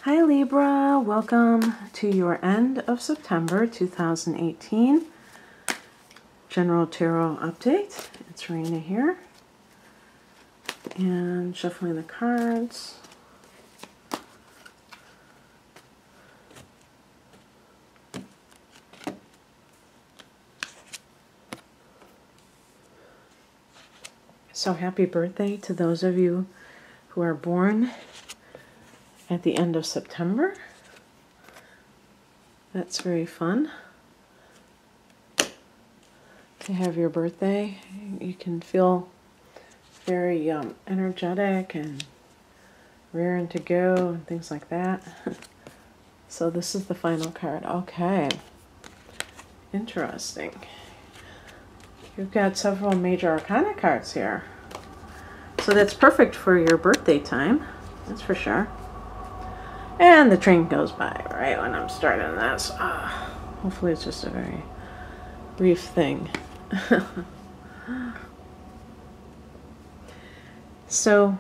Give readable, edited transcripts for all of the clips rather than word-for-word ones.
Hi Libra, welcome to your end of September 2018 General Tarot Update. It's Raina here and shuffling the cards. So happy birthday to those of you who are born at the end of September. That's very fun to have your birthday. You can feel very energetic and raring to go and things like that. So this is the final card. Okay, interesting. You've got several major arcana cards here. So that's perfect for your birthday time, that's for sure. And the train goes by right when I'm starting this. Hopefully it's just a very brief thing. So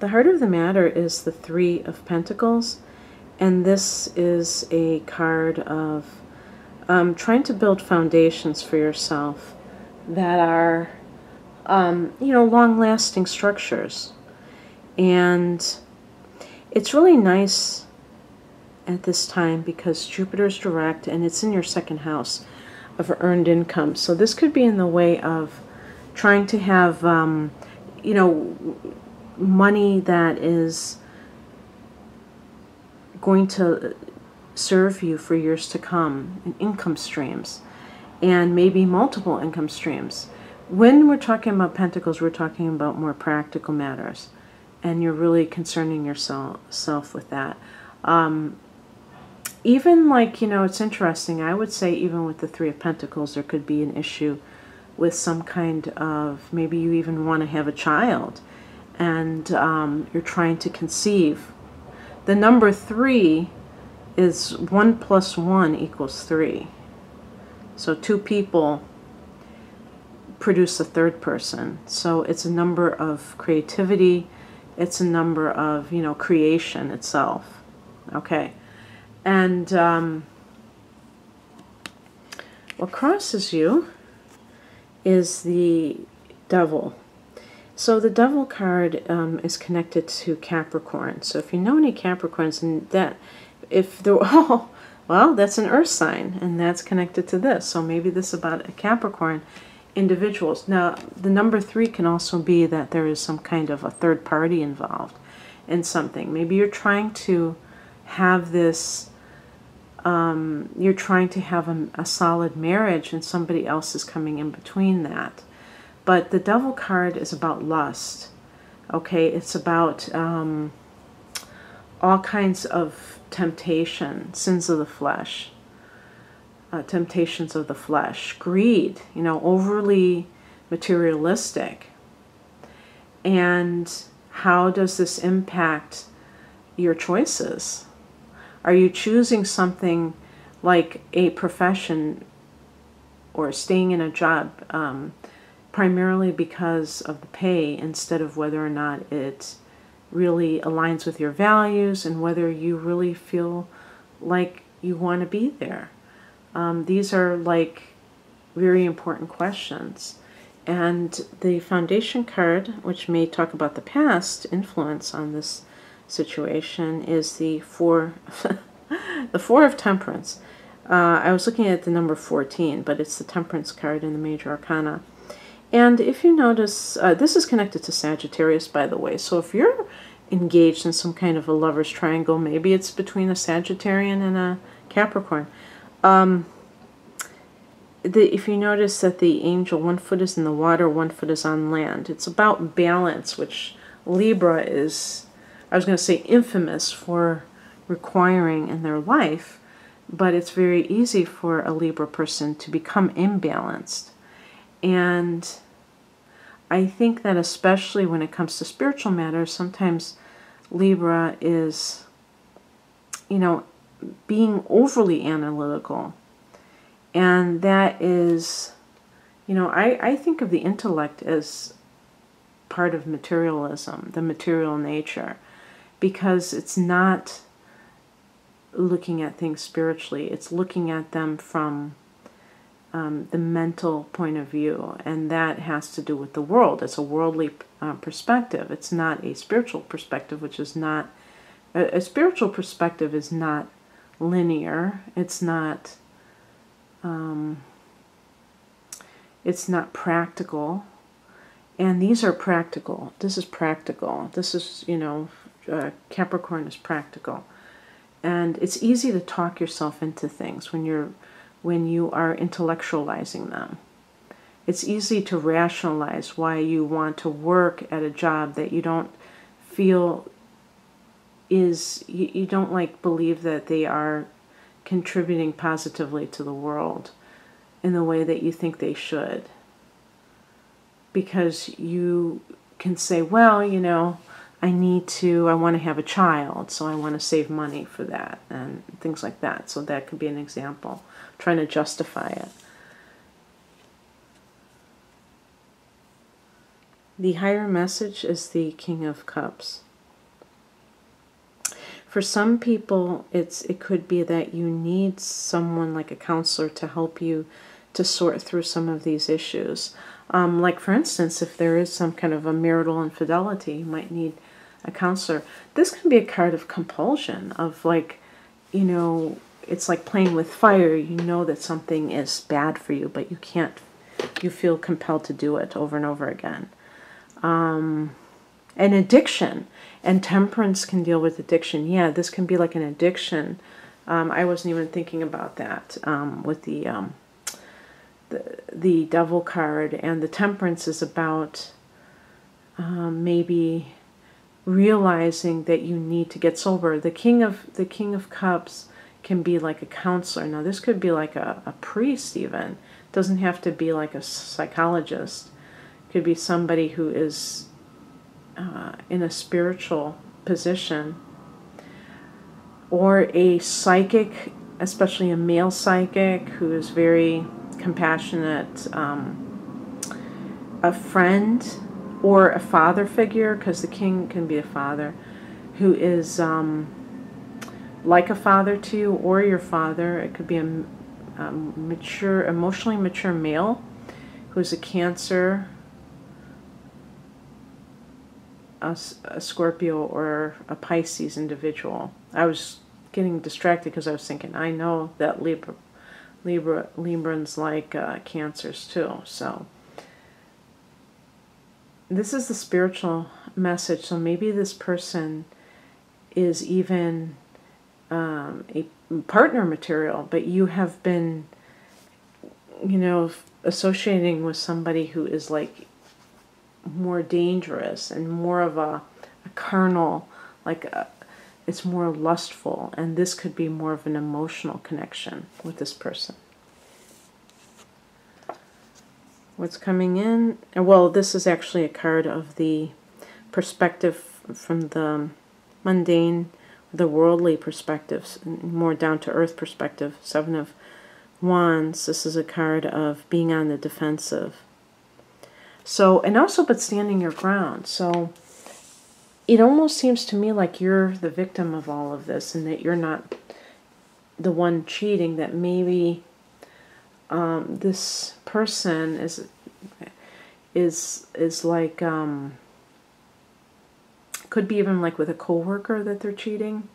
the heart of the matter is the Three of Pentacles. And this is a card of trying to build foundations for yourself that are, long-lasting structures. And it's really nice at this time because Jupiter's direct and it's in your second house of earned income. So this could be in the way of trying to have, money that is going to serve you for years to come, and income streams, and maybe multiple income streams. When we're talking about pentacles, we're talking about more practical matters, and you're really concerning yourself with that. Even it's interesting, I would say even with the Three of Pentacles, there could be an issue with some kind of, maybe you even want to have a child, and you're trying to conceive. The number 3 is 1 + 1 = 3. So two people produce a third person. So it's a number of creativity. It's a number of, creation itself. Okay. And what crosses you is the Devil. So the Devil card is connected to Capricorn. So if you know any Capricorns, and that, if they're well, that's an earth sign, and that's connected to this. So maybe this is about a Capricorn individuals. Now, the number 3 can also be that there is some kind of a third party involved in something. Maybe you're trying to have this, you're trying to have a solid marriage, and somebody else is coming in between that. But the Devil card is about lust. Okay, it's about all kinds of temptation, sins of the flesh, temptations of the flesh, greed, overly materialistic. And how does this impact your choices? Are you choosing something like a profession or staying in a job primarily because of the pay, instead of whether or not it really aligns with your values and whether you really feel like you want to be there? These are very important questions. And the Foundation card, which may talk about the past influence on this situation, is the Four of Temperance. I was looking at the number 14, but it's the Temperance card in the Major Arcana. And if you notice, this is connected to Sagittarius, by the way. So if you're engaged in some kind of a lover's triangle, maybe it's between a Sagittarian and a Capricorn. If you notice that the angel, one foot is in the water, one foot is on land. It's about balance, which Libra is, I was going to say, infamous for requiring in their life. But it's very easy for a Libra person to become imbalanced. And I think that especially when it comes to spiritual matters, sometimes Libra is, being overly analytical. And that is, I think of the intellect as part of materialism, the material nature, because it's not looking at things spiritually. It's looking at them from the mental point of view, and that has to do with the world. It's a worldly perspective. It's not a spiritual perspective, which is not a spiritual perspective is not linear. It's not practical, and these are practical. This is practical. This is, Capricorn is practical, and it's easy to talk yourself into things when you are intellectualizing them. It's easy to rationalize why you want to work at a job that you don't feel is, you don't believe that they are contributing positively to the world in the way that you think they should. Because you can say, well, I want to have a child, so I want to save money for that, and things like that. So that could be an example, trying to justify it. The higher message is the King of Cups. For some people, it could be that you need someone like a counselor to help you to sort through some of these issues. Like, for instance, if there is some kind of a marital infidelity, you might need a counselor. This can be a card of compulsion, of it's like playing with fire. You know that something is bad for you, but you can't, you feel compelled to do it over and over again. An addiction, and temperance can deal with addiction. Yeah, this can be like an addiction. I wasn't even thinking about that with the devil card, and the temperance is about maybe realizing that you need to get sober. The King of Cups can be like a counselor. Now this could be like a priest even. It doesn't have to be like a psychologist. It could be somebody who is in a spiritual position, or a psychic, especially a male psychic who is very compassionate, a friend, or a father figure, because the king can be a father, who is like a father to you, or your father. It could be a mature, emotionally mature male who's a Cancer, a Scorpio, or a Pisces individual. I was getting distracted because I was thinking, I know that Librans like Cancers too. So this is the spiritual message. So maybe this person is even a partner material, but you have been, associating with somebody who is like more dangerous and more of a carnal, it's more lustful, and this could be more of an emotional connection with this person. What's coming in? Well, this is actually a card of the perspective from the mundane, the worldly perspectives, more down-to-earth perspective. Seven of Wands. This is a card of being on the defensive. So, and also, but standing your ground. So it almost seems to me like you're the victim of all of this, and that you're not the one cheating, that maybe this person is like, could be even like with a coworker that they're cheating,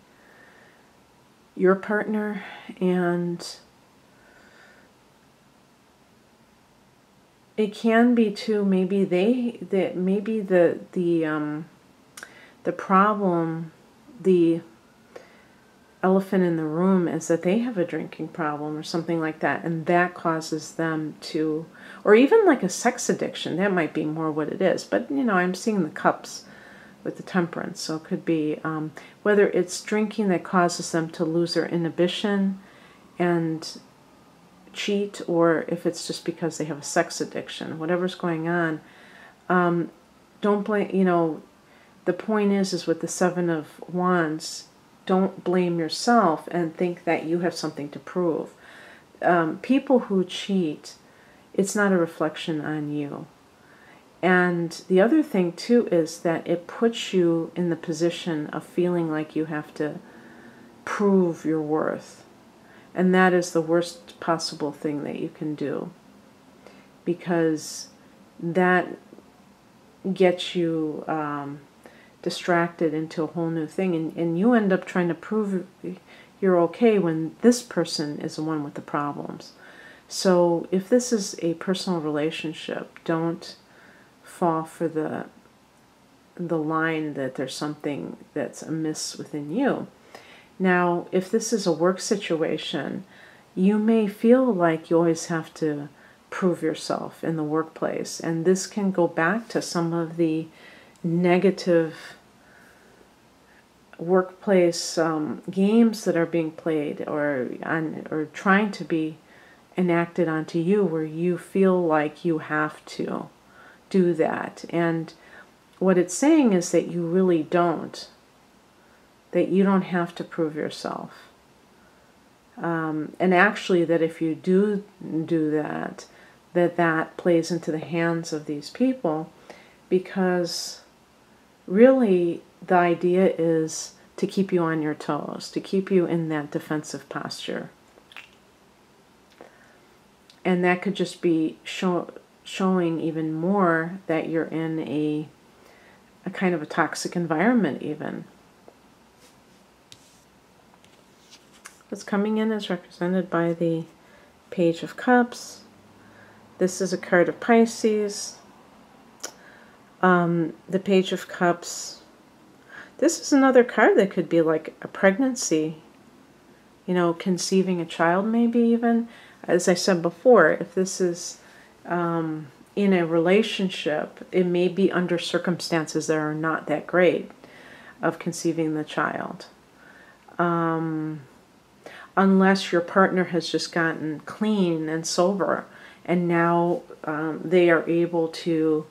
your partner, and it can be too, maybe maybe the problem, the elephant in the room, is that they have a drinking problem or something like that, and that causes them to, or even like a sex addiction. That might be more what it is. But I'm seeing the cups with the temperance, so it could be whether it's drinking that causes them to lose their inhibition and cheat, or if it's just because they have a sex addiction. Whatever's going on, don't blame. The point is with the Seven of Wands, don't blame yourself and think that you have something to prove. People who cheat, it's not a reflection on you. And the other thing too is that it puts you in the position of feeling like you have to prove your worth. And that is the worst possible thing that you can do, because that gets you distracted into a whole new thing, and you end up trying to prove you're okay when this person is the one with the problems. So if this is a personal relationship, don't fall for the line that there's something that's amiss within you. Now, if this is a work situation, you may feel like you always have to prove yourself in the workplace, and this can go back to some of the negative workplace games that are being played or trying to be enacted onto you, where you feel like you have to do that. And what it's saying is that you really don't. That you don't have to prove yourself. And actually that if you do that, that plays into the hands of these people, because really the idea is to keep you on your toes, to keep you in that defensive posture. And that could just be showing even more that you're in a kind of a toxic environment even. What's coming in is represented by the Page of Cups. This is a card of Pisces. The Page of Cups. This is another card that could be like a pregnancy, you know, conceiving a child maybe even. As I said before, if this is in a relationship, it may be under circumstances that are not that great of conceiving the child. Unless your partner has just gotten clean and sober, and now they are able to,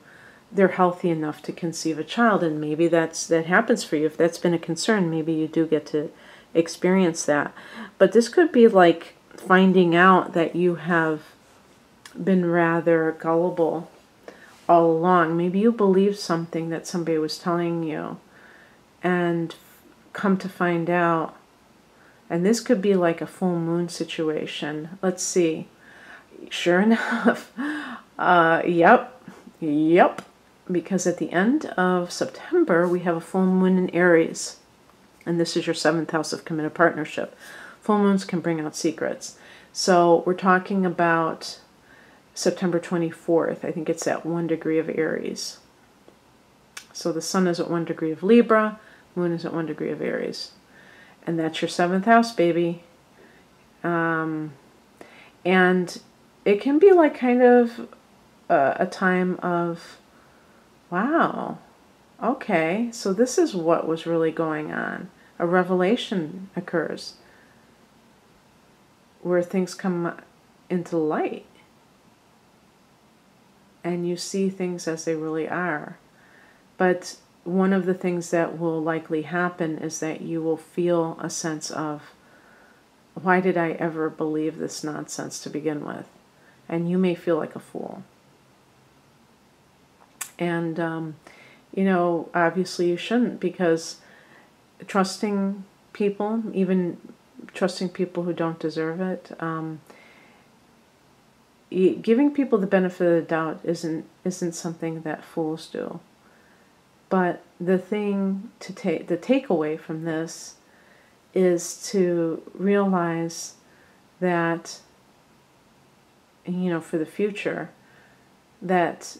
they're healthy enough to conceive a child, and maybe that happens for you. If that's been a concern, maybe you do get to experience that. But this could be like finding out that you have been rather gullible all along. Maybe you believed something that somebody was telling you, and come to find out. And this could be like a full moon situation. Let's see. Sure enough. Yep. Because at the end of September, we have a full moon in Aries. And this is your 7th house of committed partnership. Full moons can bring out secrets. So we're talking about September 24th. I think it's at 1 degree of Aries. So the sun is at 1 degree of Libra. Moon is at 1 degree of Aries. And that's your 7th house, baby. And it can be like kind of a time of, wow, okay, so this is what was really going on. A revelation occurs where things come into light. And you see things as they really are. But one of the things that will likely happen is that you will feel a sense of, why did I ever believe this nonsense to begin with? And you may feel like a fool. And, you know, obviously you shouldn't, because trusting people, even trusting people who don't deserve it, giving people the benefit of the doubt isn't something that fools do. But the thing to the takeaway from this is to realize that, you know, for the future, that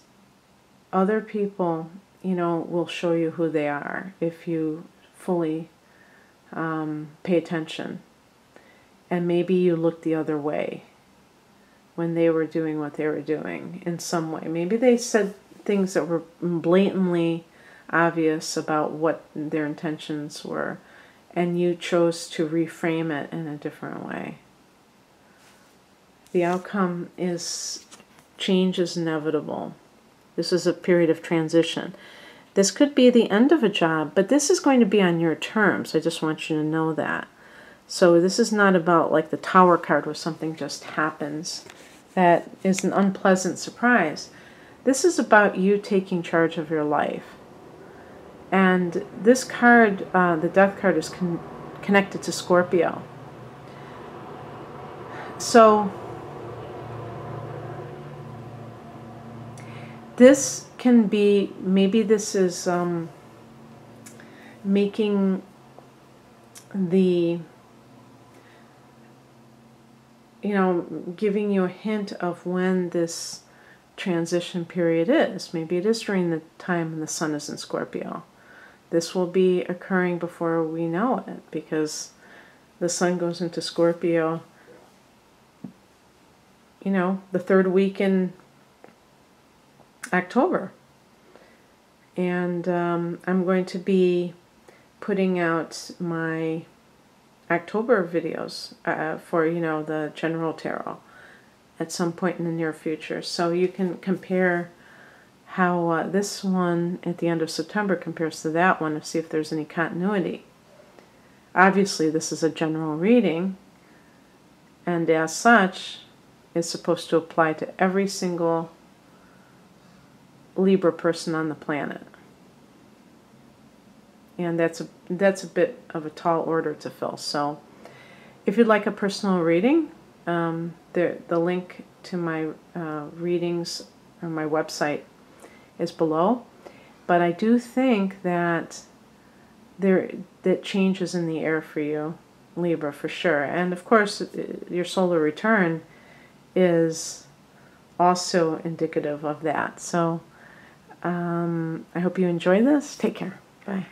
other people, you know, will show you who they are if you fully pay attention. And maybe you look the other way when they were doing what they were doing in some way. Maybe they said things that were blatantly obvious about what their intentions were, and you chose to reframe it in a different way. The outcome is change is inevitable. This is a period of transition. This could be the end of a job, but this is going to be on your terms. I just want you to know that. So this is not about like the Tower card where something just happens that is an unpleasant surprise. This is about you taking charge of your life. And this card, the Death card, is connected to Scorpio. So this can be, maybe this is making the, giving you a hint of when this transition period is. Maybe it is during the time when the sun is in Scorpio. This will be occurring before we know it, because the sun goes into Scorpio, the third week in October. And I'm going to be putting out my October videos for, the general tarot at some point in the near future. So you can compare how this one at the end of September compares to that one, to see if there's any continuity. Obviously, this is a general reading, and as such, it's supposed to apply to every single Libra person on the planet. And that's a bit of a tall order to fill. So if you'd like a personal reading, the link to my readings on my website is below. But I do think that that change is in the air for you, Libra, for sure. And of course, your solar return is also indicative of that. So I hope you enjoy this. Take care. Bye.